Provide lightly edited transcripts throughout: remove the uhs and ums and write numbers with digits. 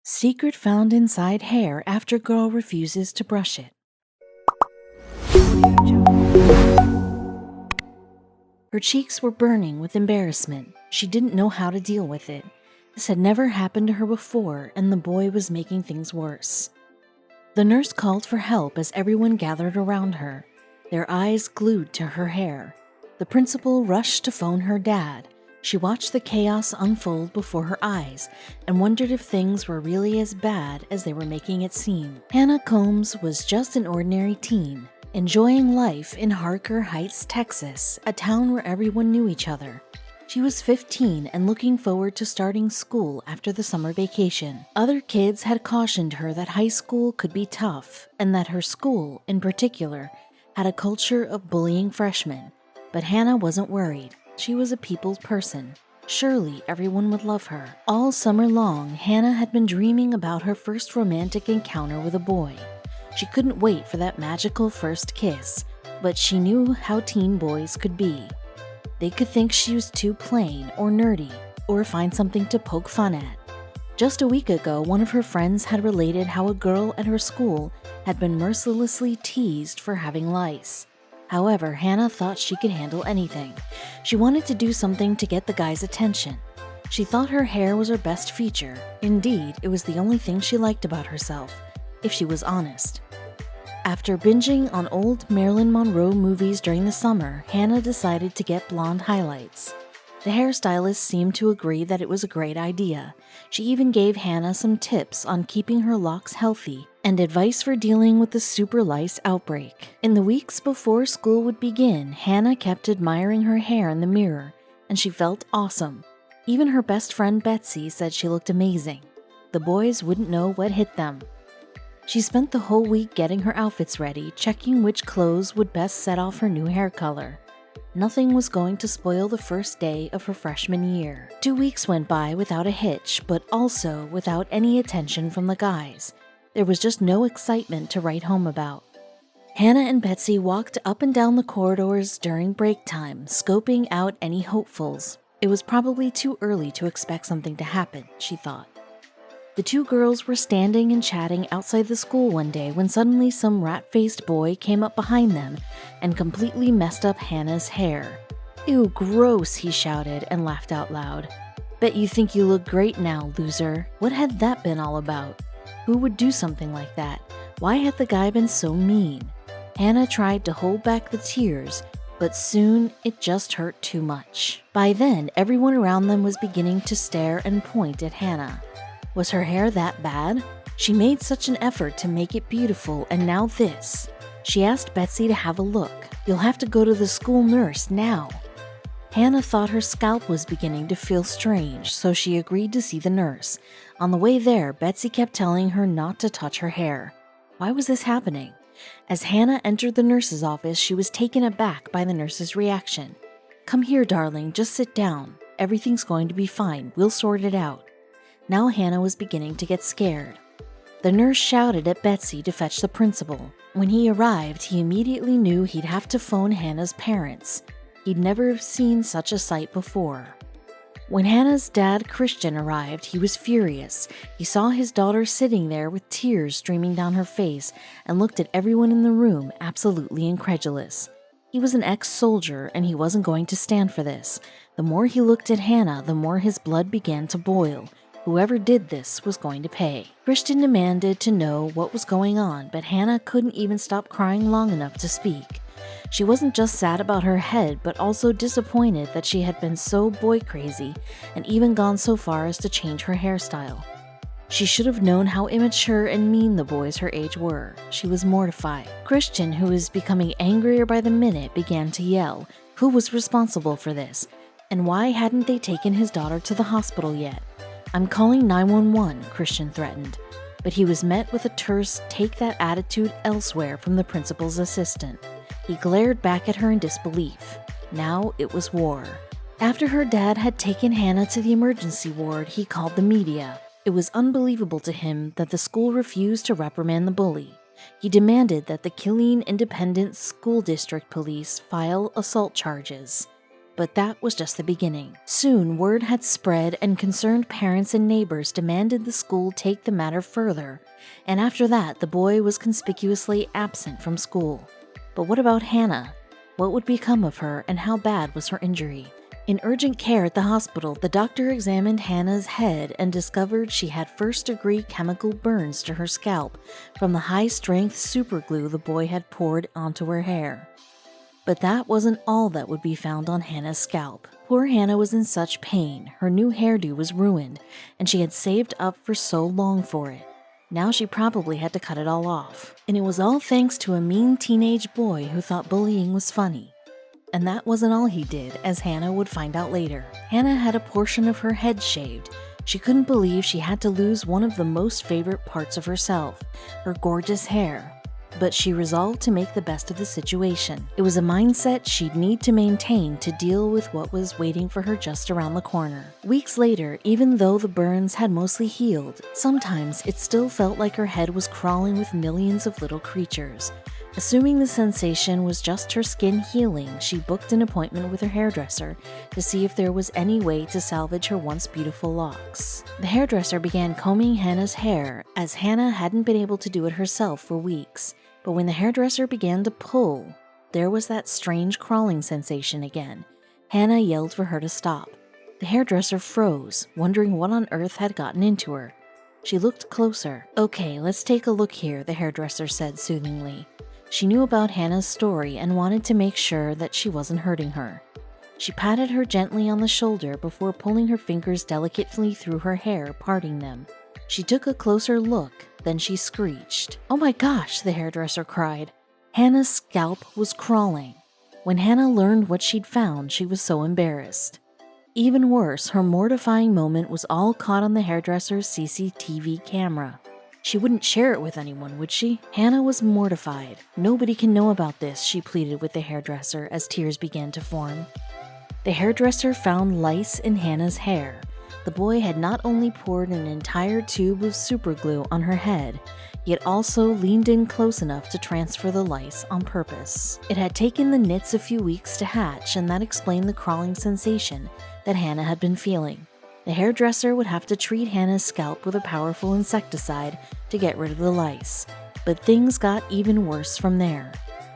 Secret found inside hair after girl refuses to brush it. Her cheeks were burning with embarrassment. She didn't know how to deal with it. This had never happened to her before, and the boy was making things worse. The nurse called for help as everyone gathered around her, their eyes glued to her hair. The principal rushed to phone her dad. She watched the chaos unfold before her eyes and wondered if things were really as bad as they were making it seem. Hannah Combs was just an ordinary teen, enjoying life in Harker Heights, Texas, a town where everyone knew each other. She was 15 and looking forward to starting school after the summer vacation. Other kids had cautioned her that high school could be tough and that her school, in particular, had a culture of bullying freshmen. But Hannah wasn't worried. She was a people's person. Surely everyone would love her. All summer long, Hannah had been dreaming about her first romantic encounter with a boy. She couldn't wait for that magical first kiss, but she knew how teen boys could be. They could think she was too plain or nerdy, or find something to poke fun at. Just a week ago, one of her friends had related how a girl at her school had been mercilessly teased for having lice. However, Hannah thought she could handle anything. She wanted to do something to get the guy's attention. She thought her hair was her best feature. Indeed, it was the only thing she liked about herself, if she was honest. After binging on old Marilyn Monroe movies during the summer, Hannah decided to get blonde highlights. The hairstylist seemed to agree that it was a great idea. She even gave Hannah some tips on keeping her locks healthy and advice for dealing with the super lice outbreak. In the weeks before school would begin, Hannah kept admiring her hair in the mirror, and she felt awesome. Even her best friend Betsy said she looked amazing. The boys wouldn't know what hit them. She spent the whole week getting her outfits ready, checking which clothes would best set off her new hair color. Nothing was going to spoil the first day of her freshman year. 2 weeks went by without a hitch, but also without any attention from the guys. There was just no excitement to write home about. Hannah and Betsy walked up and down the corridors during break time, scoping out any hopefuls. It was probably too early to expect something to happen, she thought. The two girls were standing and chatting outside the school one day when suddenly some rat-faced boy came up behind them and completely messed up Hannah's hair. "Ew, gross," he shouted and laughed out loud. "Bet you think you look great now, loser." What had that been all about? Who would do something like that? Why had the guy been so mean? Hannah tried to hold back the tears, but soon it just hurt too much. By then, everyone around them was beginning to stare and point at Hannah. Was her hair that bad? She made such an effort to make it beautiful, and now this. She asked Betsy to have a look. "You'll have to go to the school nurse now." Hannah thought her scalp was beginning to feel strange, so she agreed to see the nurse. On the way there, Betsy kept telling her not to touch her hair. Why was this happening? As Hannah entered the nurse's office, she was taken aback by the nurse's reaction. "Come here, darling, just sit down. Everything's going to be fine. We'll sort it out." Now Hannah was beginning to get scared. The nurse shouted at Betsy to fetch the principal. When he arrived, he immediately knew he'd have to phone Hannah's parents. He'd never seen such a sight before. When Hannah's dad, Christian, arrived, he was furious. He saw his daughter sitting there with tears streaming down her face and looked at everyone in the room, absolutely incredulous. He was an ex-soldier, and he wasn't going to stand for this. The more he looked at Hannah, the more his blood began to boil. Whoever did this was going to pay. Christian demanded to know what was going on, but Hannah couldn't even stop crying long enough to speak. She wasn't just sad about her head, but also disappointed that she had been so boy crazy and even gone so far as to change her hairstyle. She should have known how immature and mean the boys her age were. She was mortified. Christian, who was becoming angrier by the minute, began to yell. Who was responsible for this? And why hadn't they taken his daughter to the hospital yet? "I'm calling 911, Christian threatened. But he was met with a terse "take that attitude elsewhere" from the principal's assistant. He glared back at her in disbelief. Now it was war. After her dad had taken Hannah to the emergency ward, he called the media. It was unbelievable to him that the school refused to reprimand the bully. He demanded that the Killeen Independent School District Police file assault charges. But that was just the beginning. Soon, word had spread and concerned parents and neighbors demanded the school take the matter further, and after that, the boy was conspicuously absent from school. But what about Hannah? What would become of her, and how bad was her injury? In urgent care at the hospital, the doctor examined Hannah's head and discovered she had first-degree chemical burns to her scalp from the high-strength superglue the boy had poured onto her hair. But that wasn't all that would be found on Hannah's scalp. Poor Hannah was in such pain, her new hairdo was ruined, and she had saved up for so long for it. Now she probably had to cut it all off. And it was all thanks to a mean teenage boy who thought bullying was funny. And that wasn't all he did, as Hannah would find out later. Hannah had a portion of her head shaved. She couldn't believe she had to lose one of the most favorite parts of herself, her gorgeous hair. But she resolved to make the best of the situation. It was a mindset she'd need to maintain to deal with what was waiting for her just around the corner. Weeks later, even though the burns had mostly healed, sometimes it still felt like her head was crawling with millions of little creatures. Assuming the sensation was just her skin healing, she booked an appointment with her hairdresser to see if there was any way to salvage her once beautiful locks. The hairdresser began combing Hannah's hair, as Hannah hadn't been able to do it herself for weeks. But when the hairdresser began to pull, there was that strange crawling sensation again. Hannah yelled for her to stop. The hairdresser froze, wondering what on earth had gotten into her. She looked closer. "Okay, let's take a look here," the hairdresser said soothingly. She knew about Hannah's story and wanted to make sure that she wasn't hurting her. She patted her gently on the shoulder before pulling her fingers delicately through her hair, parting them. She took a closer look, then she screeched. "Oh my gosh," the hairdresser cried. Hannah's scalp was crawling. When Hannah learned what she'd found, she was so embarrassed. Even worse, her mortifying moment was all caught on the hairdresser's CCTV camera. She wouldn't share it with anyone, would she? Hannah was mortified. "Nobody can know about this," she pleaded with the hairdresser as tears began to form. The hairdresser found lice in Hannah's hair. The boy had not only poured an entire tube of superglue on her head, yet also leaned in close enough to transfer the lice on purpose. It had taken the nits a few weeks to hatch, and that explained the crawling sensation that Hannah had been feeling. The hairdresser would have to treat Hannah's scalp with a powerful insecticide to get rid of the lice. But things got even worse from there.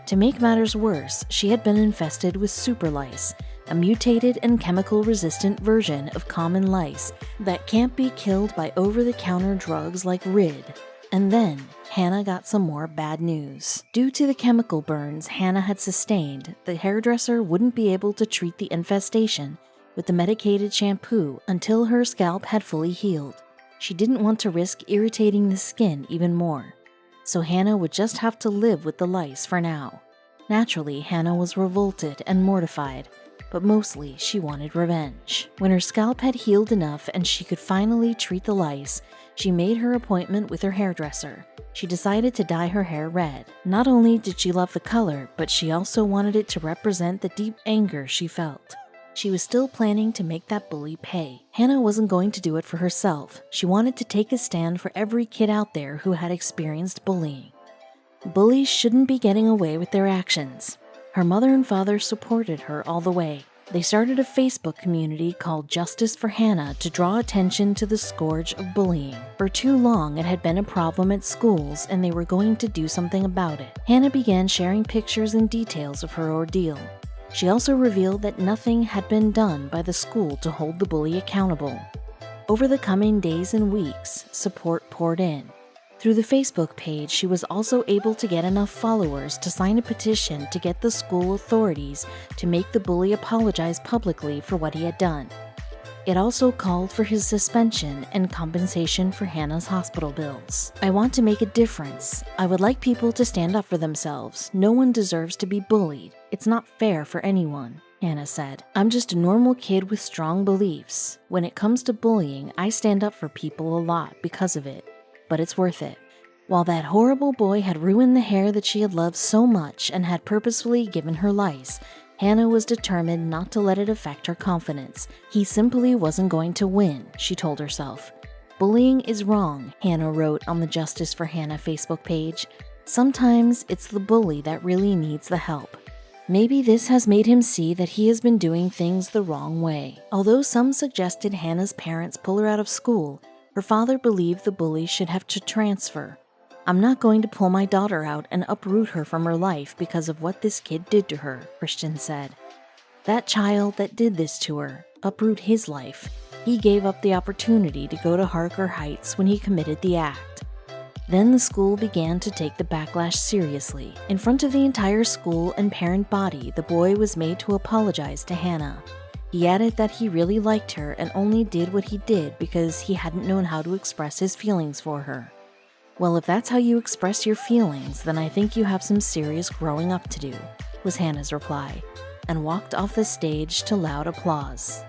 To make matters worse, she had been infested with super lice, a mutated and chemical-resistant version of common lice that can't be killed by over-the-counter drugs like Rid. And then, Hannah got some more bad news. Due to the chemical burns Hannah had sustained, the hairdresser wouldn't be able to treat the infestation with the medicated shampoo until her scalp had fully healed. She didn't want to risk irritating the skin even more, so Hannah would just have to live with the lice for now. Naturally, Hannah was revolted and mortified, but mostly she wanted revenge. When her scalp had healed enough and she could finally treat the lice, she made her appointment with her hairdresser. She decided to dye her hair red. Not only did she love the color, but she also wanted it to represent the deep anger she felt. She was still planning to make that bully pay. Hannah wasn't going to do it for herself. She wanted to take a stand for every kid out there who had experienced bullying. Bullies shouldn't be getting away with their actions. Her mother and father supported her all the way. They started a Facebook community called Justice for Hannah to draw attention to the scourge of bullying. For too long, it had been a problem at schools, and they were going to do something about it. Hannah began sharing pictures and details of her ordeal. She also revealed that nothing had been done by the school to hold the bully accountable. Over the coming days and weeks, support poured in. Through the Facebook page, she was also able to get enough followers to sign a petition to get the school authorities to make the bully apologize publicly for what he had done. It also called for his suspension and compensation for Hannah's hospital bills. "I want to make a difference. I would like people to stand up for themselves. No one deserves to be bullied. It's not fair for anyone," Hannah said. "I'm just a normal kid with strong beliefs. When it comes to bullying, I stand up for people a lot because of it. But it's worth it." While that horrible boy had ruined the hair that she had loved so much and had purposefully given her lice, Hannah was determined not to let it affect her confidence. He simply wasn't going to win, she told herself. "Bullying is wrong," Hannah wrote on the Justice for Hannah Facebook page. "Sometimes it's the bully that really needs the help." Maybe this has made him see that he has been doing things the wrong way. Although some suggested Hannah's parents pull her out of school, her father believed the bully should have to transfer. "I'm not going to pull my daughter out and uproot her from her life because of what this kid did to her," Christian said. "That child that did this to her, uproot his life. He gave up the opportunity to go to Harker Heights when he committed the act." Then the school began to take the backlash seriously. In front of the entire school and parent body, the boy was made to apologize to Hannah. He added that he really liked her and only did what he did because he hadn't known how to express his feelings for her. "Well, if that's how you express your feelings, then I think you have some serious growing up to do," was Hannah's reply, and walked off the stage to loud applause.